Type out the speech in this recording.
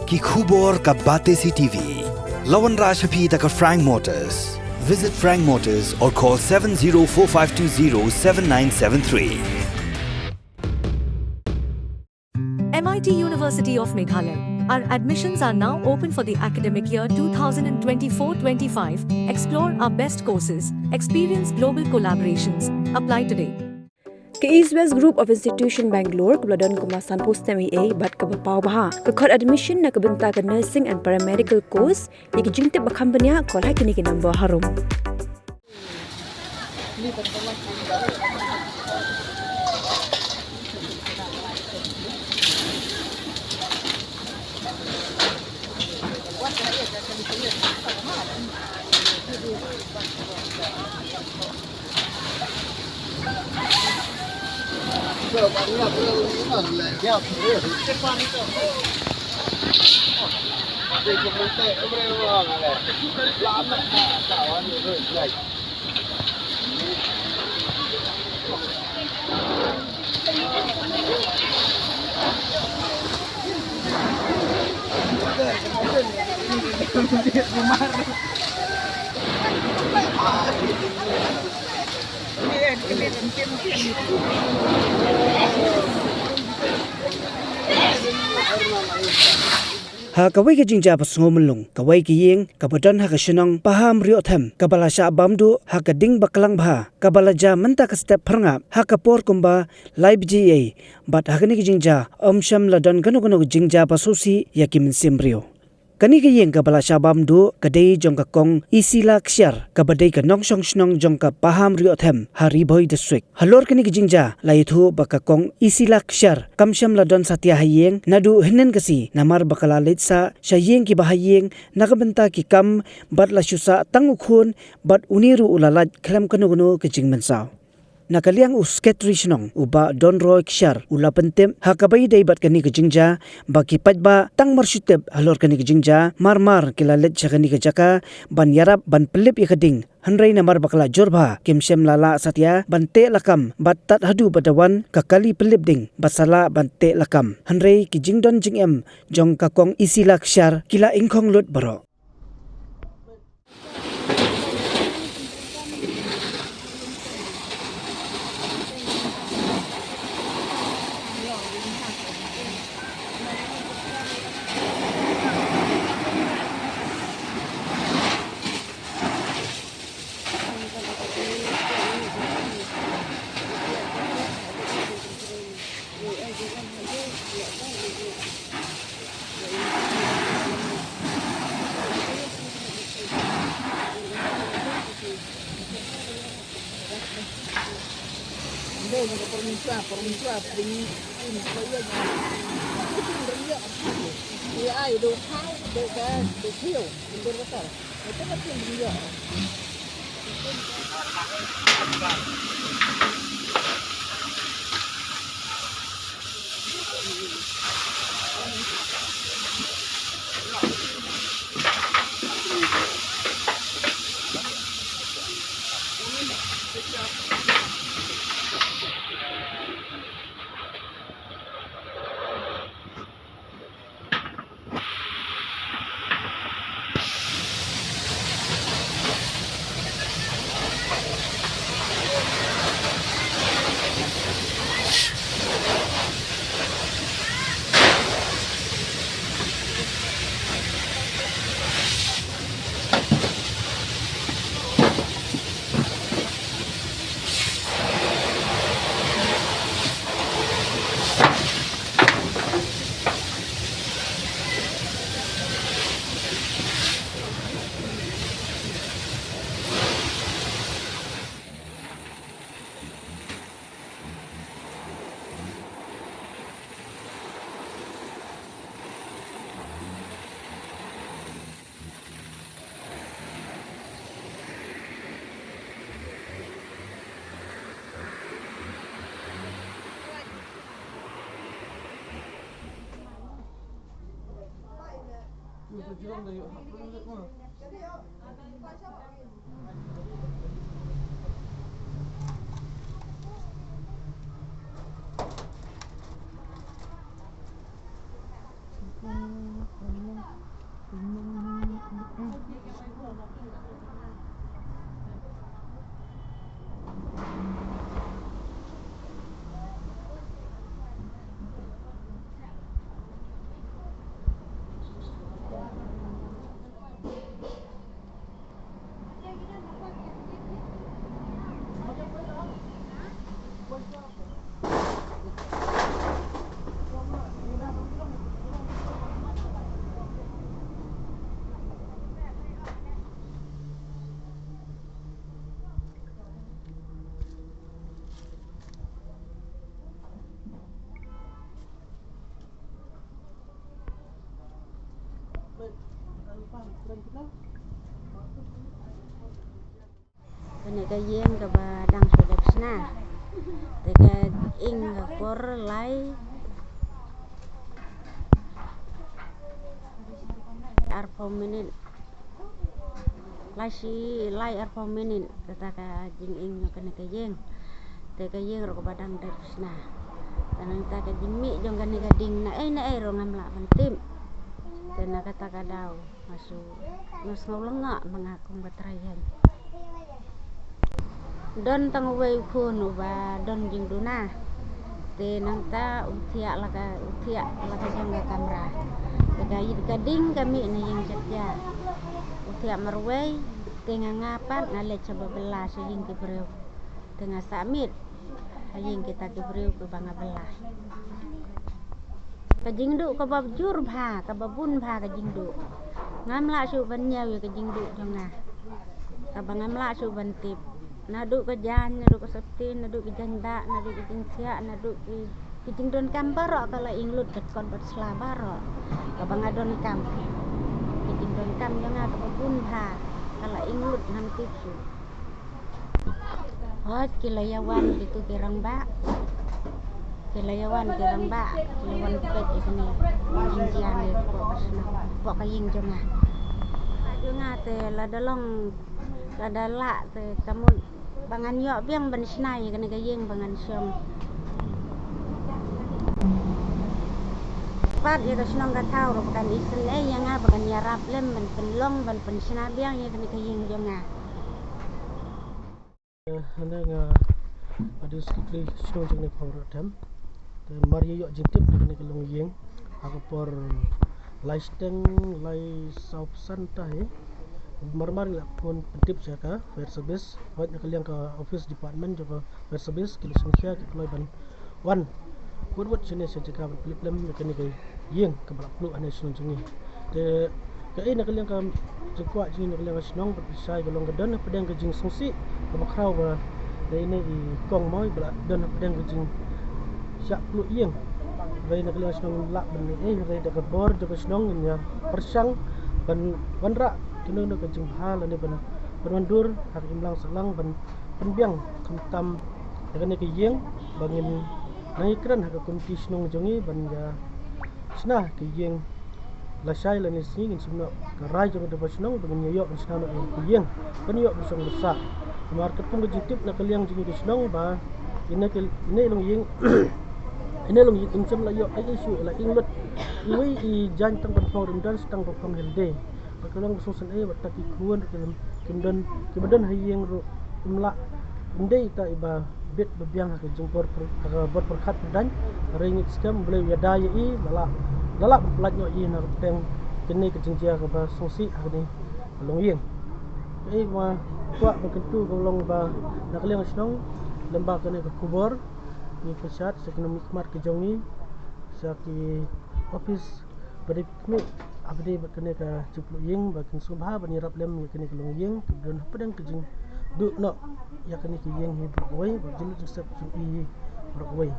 ki khubor ka bate CTV. Lawan Rajhapi taka Frank Motors. Visit Frank Motors or call 7045207973. MIT University of Meghalaya. Our admissions are now open for the academic year 2024-25. Explore our best courses, experience global collaborations. Apply today. Ke East West Group of Institution Bangalore kebeladon kemasan postemi A bat ke bapau baha ke kod admission na kebenta ke nursing and paramedical course yang jingte bakam benya kol ha kini ke number harum. Ha kawai ke jingja pasngomlung kawai ke yeng kabadan ha kasenong paham riothem kabala sha bamdu ha kading baklang bha kabala ja menta ka step phranga ha kapor kumba live ga bat ha kani ke jingja omsham ladon ganu jingja pasosi yakim simrio kani ke yeng kabala sha bamdu kadei jong ka kong isila ksyar kabadai ka nong song snong jong ka paham riothem hari boy district halor kani ke jingja laithu baka kong isila ksyar kamsham ladon satya hayeng nadu hinen kasi namar bakala letsa shayeng ki bahayeng nakabenta ki kam bat la syusa tangukhun bat uniru ulalat khlam kanu ke jingmensaw nakaliang usketri snong uba donroy ksyar ula pentem hakabai dai bat kani ke jingja baki pajba tang marsutep halor kani ke jingja marmar kilalet chakani ke jaka ban yarap ban pelip yakading hanrai namar bakla jorba kimsem lala satya bante lakam battat hadu badawan kakali pelip ding basala bante lakam hanrai ki jingdon jingem jong kakong isila ksyar kila ingkhong lut baro Penega yen ka ba dang sudah sna. Teka ing por lai arpo menit. Lai arpo menit teka jing ing penega yen. Teka yen ro ka badang dar sna. Tanang taka jimi jong kan ka ding na ro ngamla pentim. Tena kata kadau masu nos ngolonga mangakong batrayan. Don tang wei phun ba don jing duna te nang ta utia laka jang kamera tega yid gading kami ni yang jetja utia marwei tenga ngapan ngale coba belas ying ke breu tenga samit ying kita ke breu ke banga belas ka jingdu ka babjur bha ka babun bha ka jingdu ngamla su ban nyaw ka jingdu jonga ka bangamla su ban tip nadu ke jan nadu ke septin nadu ke janda nadu ke jingsia nadu ke jingdon kambaro kala inglut ket kon bat slabaro ka bangadon kam ke jingdon kam jonga ka babun bha kala inglut nam tipsu hot kilayawan itu kirang ba kilayawan pet ikni jinjian ko kasna ko kaying jonga te la dalong la dala te kamu bangan yo biang ban snai kene kayeng bangan syom pat ya ka snong ka tau ro kan isen yang bagan yarap lem ban penlong ban pensna biang ya kene kayeng jonga anda nga ada sekali snong jeng ne khawra tham te mari yo jintip kene kalong yeng aku por laisteng lai saup santai marmar la pun tip jaka fire service wat nak liang ka office department jaka fire service kilo sengkya ki kloi ban wan wat sene se jaka ban pilip lem kene kai yeng ka balak plu ane snong jengi te ka nak liang ka jekwa jing nak liang snong bat bisai golong gadan pedang ke jing sengsi ka bakrau ba de ini I kong moi balak dan pedang ke jing syak plu yeng bai nak liang snong lak ban bai da ka bor jaka snong nya persang ban wanra kena nak jeng hal ni ban bandur har imlang selang ban penbiang kentam dengan ke yeng bangin naikran ha kunti snong jongi ban ja sna ke yeng la sai la ni singin sumno ka rai jong de snong dengan yo sna no ke yeng ban yo bisong besar market pun jitip nak liang jongi ke snong ba ini long yeng ini long yeng sem la yo ai isu la inglut lui I jan tang ban phong dan stang phong helde kalau susun batak ikuan kemudian hayeng ro imla indai ta iba bet bebiang ke jengpor bot perkat dan ringit skam boleh yadaya lala pelajno na teng kene ke jengjia ke ba songsi agni long yeng ma kwa bekentu golong ba nak liang snong lembah kene ke kubor ni pesat ekonomi smart ke jongi saki office beri kene abdi kene ka ciplu yeng bakin subha bani rap lem ya kene kelong yeng kemudian pedang kejing du no ya kene ke yeng hi brok wei bajil sep I brok wei